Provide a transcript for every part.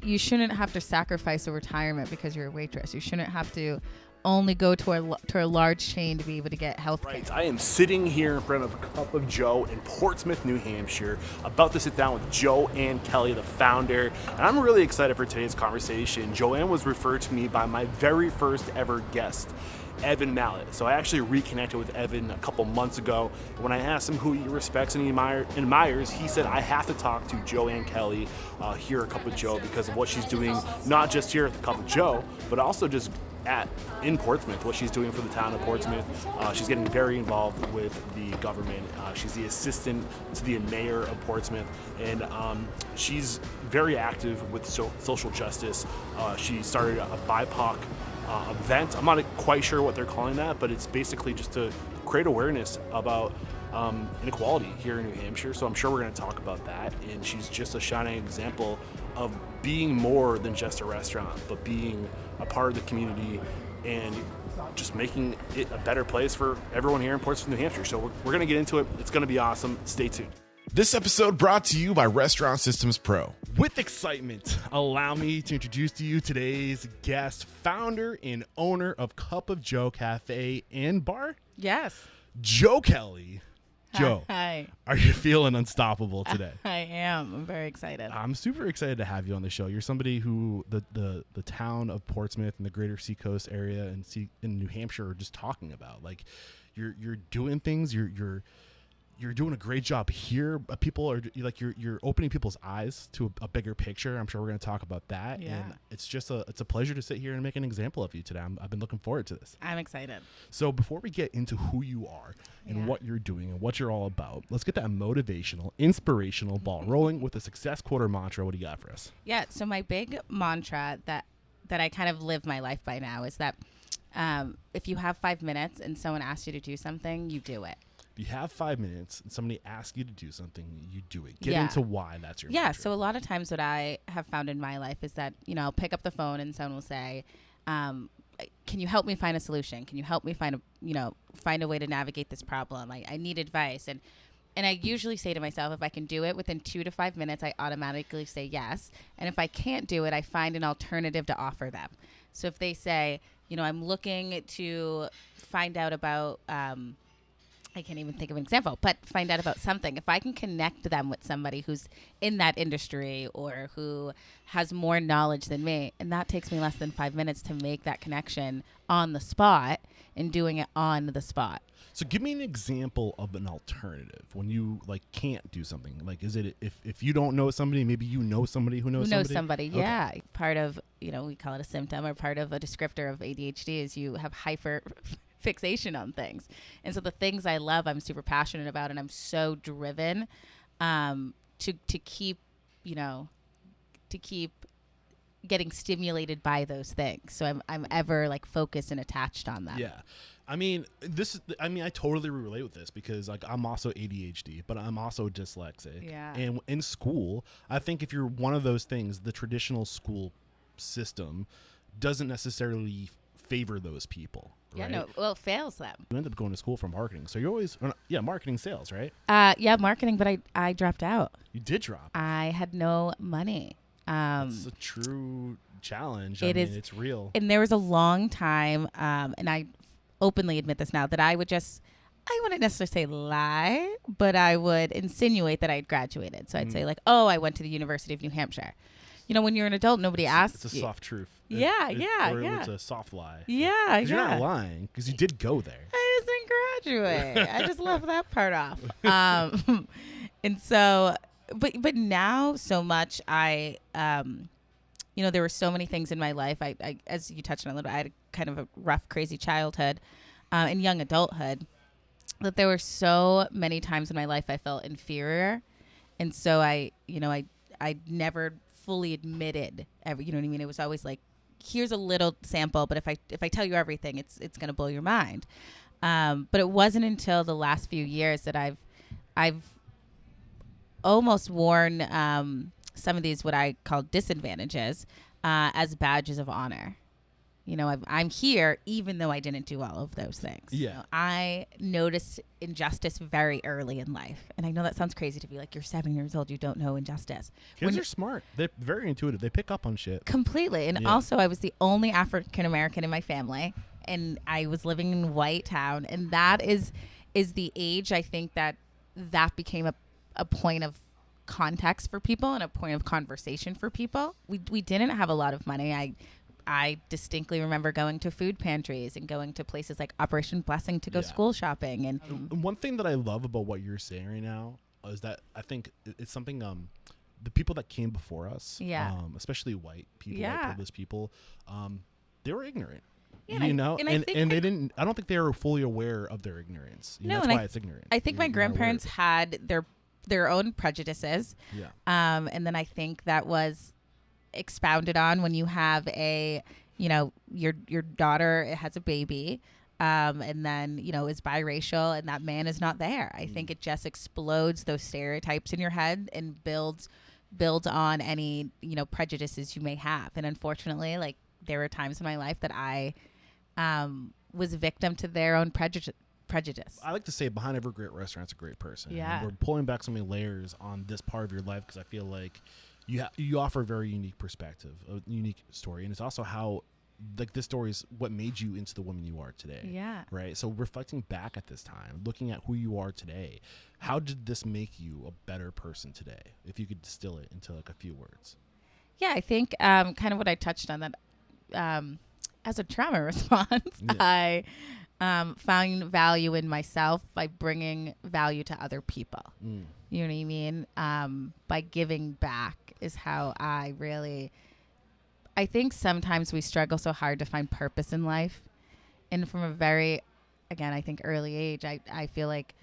you shouldn't have to sacrifice a retirement because you're a waitress. You shouldn't have to only go to a large chain to be able to get health care. Right, I am sitting here in front of a Cup of Joe in Portsmouth, New Hampshire, about to sit down with Joanna Kelley, the founder, and I'm really excited for today's conversation. Joanna was referred to me by my very first ever guest, Evan Mallet. So I actually reconnected with Evan a couple months ago. When I asked him who he respects and he admires, he said I have to talk to Joanna Kelley here at Cup of Joe because of what she's doing, not just here at the Cup of Joe, but also just in Portsmouth, what she's doing for the town of Portsmouth. She's getting very involved with the government. She's the assistant to the mayor of Portsmouth, and she's very active with social justice. She started a BIPOC event. I'm not quite sure what they're calling that, but it's basically just to create awareness about inequality here in New Hampshire. So I'm sure we're going to talk about that. And she's just a shining example of being more than just a restaurant, but being a part of the community and just making it a better place for everyone here in Portsmouth, New Hampshire. So we're going to get into it. It's going to be awesome. Stay tuned. This episode brought to you by Restaurant Systems Pro. With excitement, allow me to introduce to you today's guest, founder and owner of Cup of Joe Cafe and Bar. Yes. Joe Kelley. Joe, Hi. Are you feeling unstoppable today? I am. I'm very excited. I'm super excited to have you on the show. You're somebody who the town of Portsmouth and the greater Seacoast area and in New Hampshire are just talking about. Like, you're doing things. You're doing a great job here. People are like you're opening people's eyes to a bigger picture. I'm sure we're going to talk about that. Yeah. And it's a pleasure to sit here and make an example of you today. I've been looking forward to this. I'm excited. So before we get into who you are and what you're doing and what you're all about, let's get that motivational, inspirational ball rolling with a success quarter mantra. What do you got for us? Yeah. So my big mantra that I kind of live my life by now is that if you have 5 minutes and someone asks you to do something, you do it. You have 5 minutes and somebody asks you to do something, you do it. Get into why that's your mantra. So a lot of times what I have found in my life is that, I'll pick up the phone and someone will say, can you help me find a solution? Can you help me find a way to navigate this problem? I need advice. And I usually say to myself, if I can do it within 2 to 5 minutes, I automatically say yes. And if I can't do it, I find an alternative to offer them. So if they say, I'm looking to find out about, I can't even think of an example, but find out about something. If I can connect them with somebody who's in that industry or who has more knowledge than me, and that takes me less than 5 minutes to make that connection on the spot and doing it on the spot. So give me an example of an alternative when you can't do something. Like, is it if you don't know somebody, maybe you know somebody who knows somebody? Okay. Yeah. Part of, we call it a symptom or part of a descriptor of ADHD is you have hyper fixation on things. And so the things I love, I'm super passionate about, and I'm so driven to keep getting stimulated by those things. So I'm ever focused and attached on them. Yeah. I totally relate with this because I'm also ADHD, but I'm also dyslexic. Yeah. And in school, I think if you're one of those things, the traditional school system doesn't necessarily favor those people. Yeah, right? no, well, it fails them. You end up going to school for marketing. So you're always, marketing sales, right? Yeah, marketing, but I dropped out. You did drop. I had no money. It's a true challenge. It's real. And there was a long time, and I openly admit this now, that I wouldn't necessarily say lie, but I would insinuate that I had graduated. So I'd say I went to the University of New Hampshire. When you're an adult, nobody asks you. It's a soft truth. Yeah. It's a soft lie. Yeah. You're not lying because you did go there. I just didn't graduate. I just left that part off. And so, but now so much there were so many things in my life. I as you touched on a little bit, I had kind of a rough, crazy childhood and young adulthood, that there were so many times in my life I felt inferior. And so I never fully admitted it was always like, here's a little sample, but if I tell you everything, it's going to blow your mind. But it wasn't until the last few years that I've almost worn some of these what I call disadvantages as badges of honor. I'm here even though I didn't do all of those things. Yeah. I noticed injustice very early in life. And I know that sounds crazy to be like, you're 7 years old, you don't know injustice. Kids are smart. They're very intuitive. They pick up on shit. Completely. And also, I was the only African American in my family, and I was living in White Town. And that is the age, I think, that became a point of context for people and a point of conversation for people. We didn't have a lot of money. I distinctly remember going to food pantries and going to places like Operation Blessing to go school shopping. And one thing that I love about what you're saying right now is that I think it's something the people that came before us, especially white people, white privileged people, they were ignorant. Yeah, and they didn't. I don't think they were fully aware of their ignorance. That's why it's ignorant. I think my grandparents had their own prejudices. Yeah. And then I think that was expounded on when you have your daughter has a baby, and then is biracial, and that man is not there. I think it just explodes those stereotypes in your head and builds on any prejudices you may have. And unfortunately, like, there were times in my life that I was a victim to their own prejudice. I like to say behind every great restaurant's a great person. Yeah. And we're pulling back so many layers on this part of your life because I feel like you offer a very unique perspective, a unique story. And it's also how, like, this story is what made you into the woman you are today. Yeah. Right? So reflecting back at this time, looking at who you are today, how did this make you a better person today? If you could distill it into like a few words. Yeah, I think kind of what I touched on, that as a trauma response, I found value in myself by bringing value to other people. You know what I mean? By giving back is how I think sometimes we struggle so hard to find purpose in life. And from a very, again, I think early age, I feel like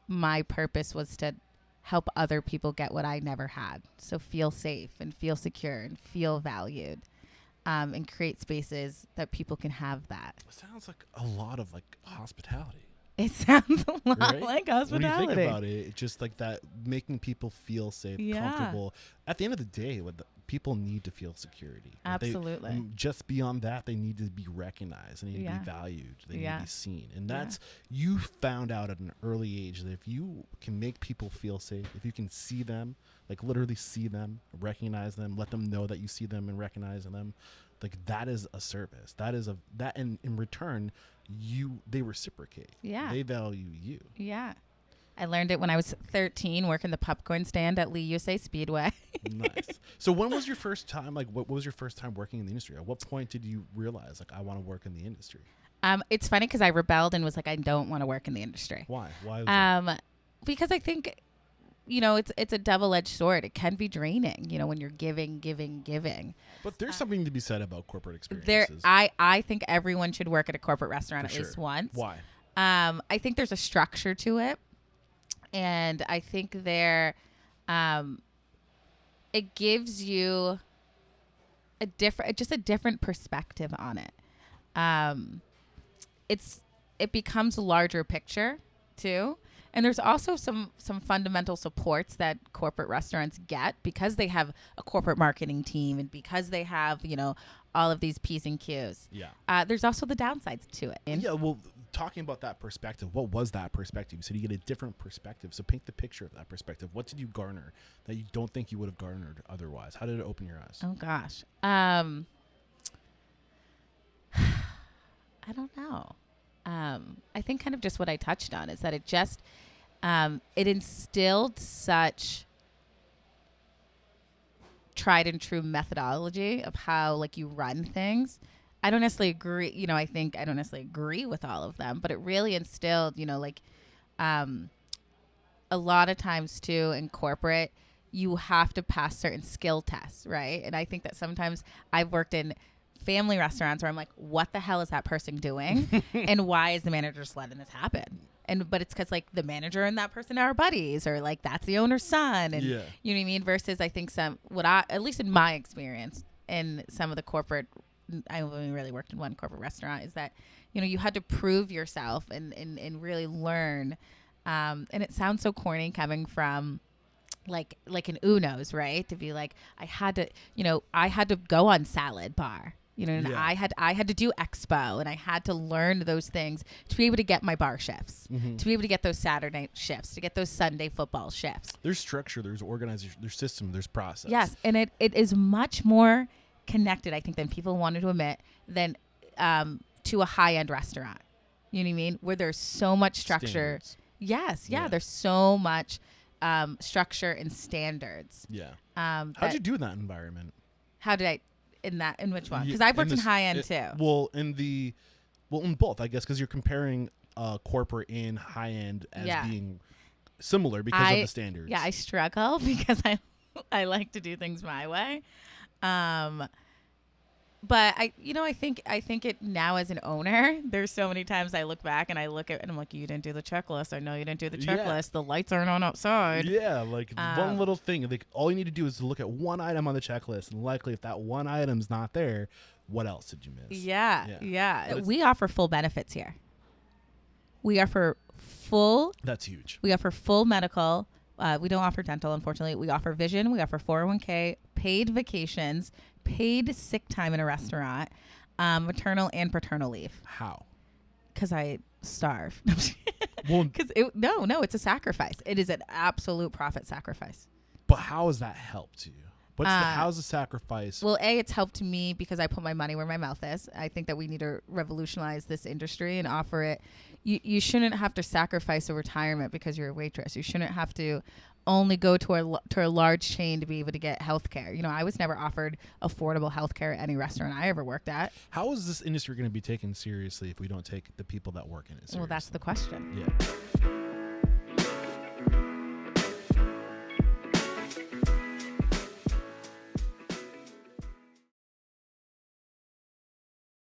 my purpose was to help other people get what I never had. So feel safe and feel secure and feel valued. And create spaces that people can have that. It sounds like a lot of like hospitality. It sounds a lot right? like hospitality. When you think about it, it's just like that, making people feel safe, comfortable. At the end of the day, people need to feel security. Absolutely. Just beyond that, they need to be recognized. They need to be valued. They need to be seen. And that's, you found out at an early age that if you can make people feel safe, if you can see them, like literally see them, recognize them, let them know that you see them and recognize them, like that is a service. And in return, they reciprocate. Yeah. They value you. Yeah. I learned it when I was 13, working the popcorn stand at Lee USA Speedway. Nice. So when was your first time, like what was your first time working in the industry? At what point did you realize, like, I want to work in the industry? It's funny because I rebelled and was like, I don't want to work in the industry. Why? Why was that? Because I think, it's a double-edged sword. It can be draining, when you're giving. But there's something to be said about corporate experiences. I think everyone should work at a corporate restaurant For at sure. least once. Why? I think there's a structure to it. And I think it gives you a different perspective on it. It becomes a larger picture too. And there's also some fundamental supports that corporate restaurants get because they have a corporate marketing team and because they have, all of these P's and Q's. Yeah. There's also the downsides to it. Yeah, well, talking about that perspective, what was that perspective? So you get a different perspective. So paint the picture of that perspective. What did you garner that you don't think you would have garnered otherwise? How did it open your eyes? Oh, gosh. I don't know. I think kind of just what I touched on is that it just, it instilled such tried and true methodology of how, like, you run things. I don't necessarily agree, I think I don't necessarily agree with all of them, but it really instilled, a lot of times too in corporate, you have to pass certain skill tests, right? And I think that sometimes I've worked in family restaurants where I'm like, what the hell is that person doing? And why is the manager just letting this happen? But it's because, like, the manager and that person are buddies, or like that's the owner's son, and you know what I mean. Versus, I think at least in my experience, in some of the corporate, I only really worked in one corporate restaurant, is that you had to prove yourself and really learn. And it sounds so corny coming from like an Uno's, right? To be like, I had to go on salad bar. You know, and Yeah. I had to do expo, and I had to learn those things to be able to get my bar shifts, to be able to get those Saturday shifts, to get those Sunday football shifts. There's structure, there's organization, there's system, there's process. Yes, and it is much more connected, I think, than people wanted to admit, than to a high-end restaurant. You know what I mean? Where there's so much structure. Standards. Yes, yeah, Yeah. there's so much structure and standards. Yeah. How'd you do in that environment? How did I in which one? Because Yeah, I've worked in this- high end too. Well, in both, I guess, because you're comparing corporate and high end as Yeah. being similar because of the standards. Yeah, I struggle because I like to do things my way. But I think it now as an owner, there's so many times I look back and I look at and I'm like, you didn't do the checklist. I know you didn't do the checklist. Yeah. The lights aren't on outside. Yeah, like one little thing. Like all you need to do is to look at one item on the checklist, and likely if that one item's not there, what else did you miss? Yeah. We offer full benefits here. We offer full. That's huge. We offer full medical. We don't offer dental, unfortunately. We offer vision. We offer 401k, paid vacations, paid sick time in a restaurant, maternal and paternal leave. How? Because I starve. Well, Because no, it's a sacrifice. It is an absolute profit sacrifice. but how has that helped you? How's the sacrifice? Well, it's helped me because I put my money where my mouth is. I think that we need to revolutionize this industry and offer it. You shouldn't have to sacrifice a retirement because you're a waitress. You shouldn't have to only go to a large chain to be able to get health care. You know, I was never offered affordable health care at any restaurant I ever worked at. How is this industry going to be taken seriously if we don't take the people that work in it seriously? Well, that's the question. Yeah.